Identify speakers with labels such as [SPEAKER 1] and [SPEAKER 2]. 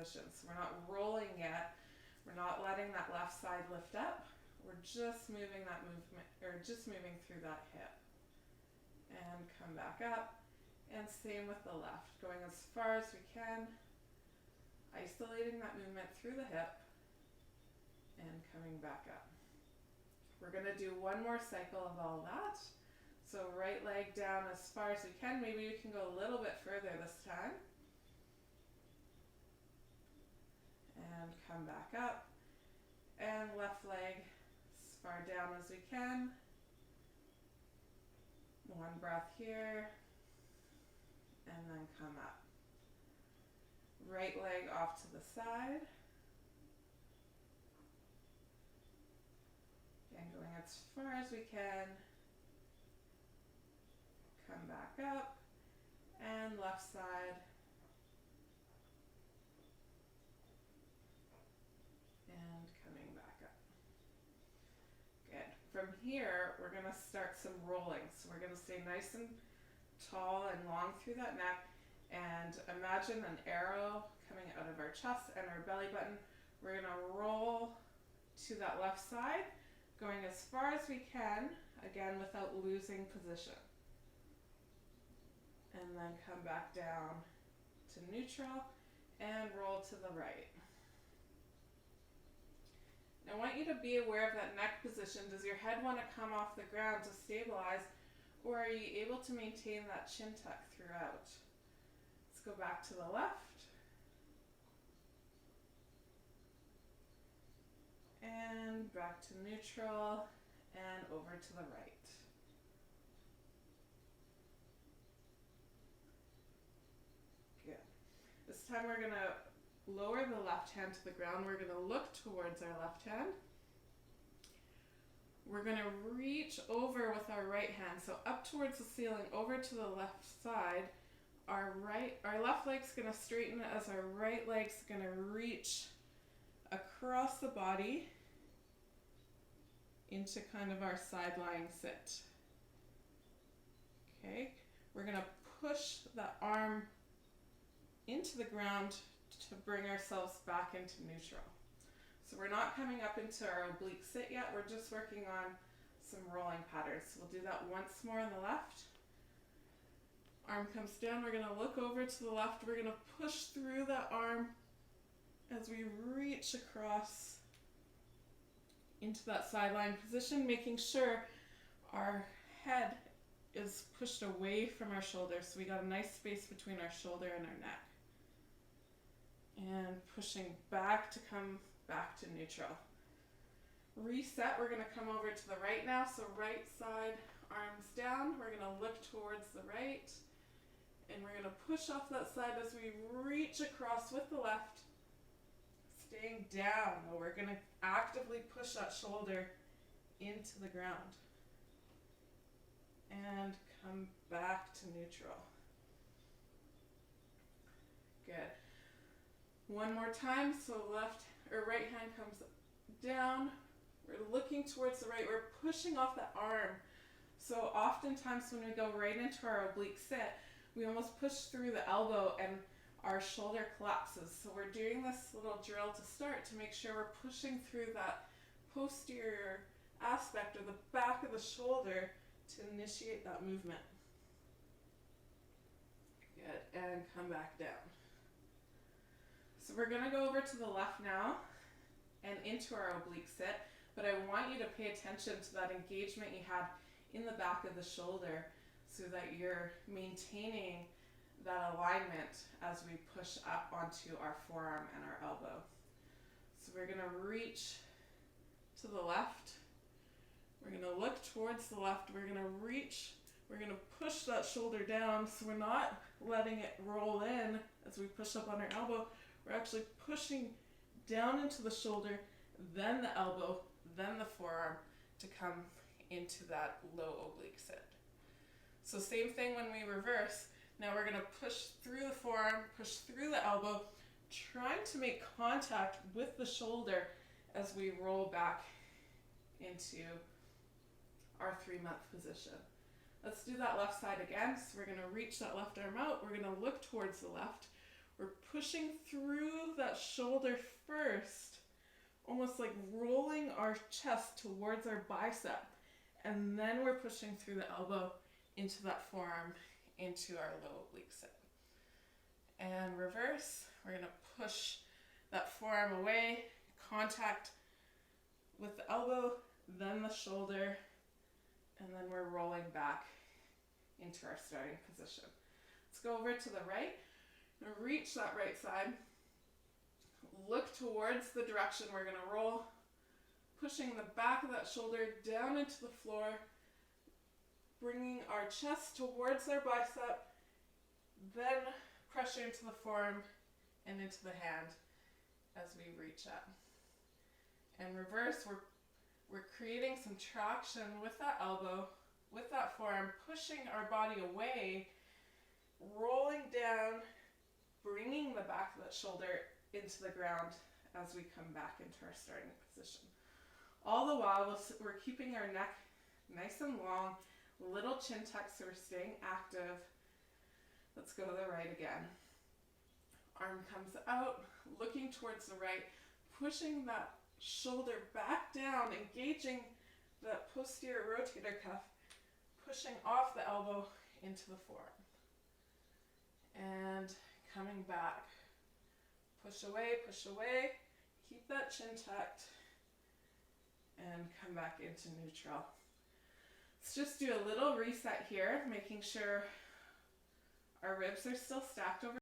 [SPEAKER 1] position. So we're not rolling yet. We're not letting that left side lift up. We're just moving that movement, or just moving through that hip. And come back up. And same with the left, going as far as we can, isolating that movement through the hip and coming back up. We're going to do one more cycle of all that. So right leg down as far as we can. Maybe we can go a little bit further this time. And come back up. And left leg as far down as we can. One breath here. And then come up. Right leg off to the side. And going as far as we can. Come back up. And left side. And coming back up. Good. From here, we're going to start some rolling. So we're going to stay nice and tall and long through that neck. And imagine an arrow coming out of our chest and our belly button. We're going to roll to that left side, going as far as we can, again without losing position. And then come back down to neutral and roll to the right. Now I want you to be aware of that neck position. Does your head want to come off the ground to stabilize, or are you able to maintain that chin tuck throughout? Let's go back to the left. And back to neutral and over to the right. Good. This time we're going to lower the left hand to the ground. We're going to look towards our left hand. We're going to reach over with our right hand, so up towards the ceiling, over to the left side. Our left leg's going to straighten as our right leg's going to reach across the body into kind of our side lying sit. Okay, we're going to push the arm into the ground to bring ourselves back into neutral. So we're not coming up into our oblique sit yet, we're just working on some rolling patterns. So we'll do that once more on the left. Arm comes down, we're going to look over to the left, we're going to push through that arm as we reach across into that sideline position, making sure our head is pushed away from our shoulders, so we got a nice space between our shoulder and our neck. And pushing back to come back to neutral. Reset, we're going to come over to the right now, so right side, arms down, we're going to look towards the right, and we're going to push off that side as we reach across with the left, staying down. We're going to actively push that shoulder into the ground. And come back to neutral. Good. One more time, so left or right hand comes down. We're looking towards the right. We're pushing off the arm. So oftentimes when we go right into our oblique sit, we almost push through the elbow and our shoulder collapses. So we're doing this little drill to start to make sure we're pushing through that posterior aspect of the back of the shoulder to initiate that movement. Good, and come back down. So we're going to go over to the left now and into our oblique sit, but I want you to pay attention to that engagement you had in the back of the shoulder so that you're maintaining that alignment as we push up onto our forearm and our elbow. So we're going to reach to the left. We're going to look towards the left. We're going to reach. We're going to push that shoulder down so we're not letting it roll in as we push up on our elbow. We're actually pushing down into the shoulder, then the elbow, then the forearm to come into that low oblique sit. So same thing when we reverse. Now we're going to push through the forearm, push through the elbow, trying to make contact with the shoulder as we roll back into our 3-month position. Let's do that left side again. So we're going to reach that left arm out. We're going to look towards the left. We're pushing through that shoulder first, almost like rolling our chest towards our bicep. And then we're pushing through the elbow into that forearm, into our low oblique sit. And reverse, we're going to push that forearm away, contact with the elbow, then the shoulder, and then we're rolling back into our starting position. Let's go over to the right. Reach that right side. Look towards the direction we're going to roll, pushing the back of that shoulder down into the floor, bringing our chest towards our bicep, then pressure into the forearm and into the hand as we reach up. And reverse, we're creating some traction with that elbow, with that forearm, pushing our body away, rolling down, bringing the back of that shoulder into the ground as we come back into our starting position. All the while, we're keeping our neck nice and long, little chin tuck, so we're staying active. Let's go to the right again. Arm comes out, looking towards the right, pushing that shoulder back down, engaging the posterior rotator cuff, pushing off the elbow into the forearm. And coming back. Push away, keep that chin tucked, and come back into neutral. Let's just do a little reset here, making sure our ribs are still stacked over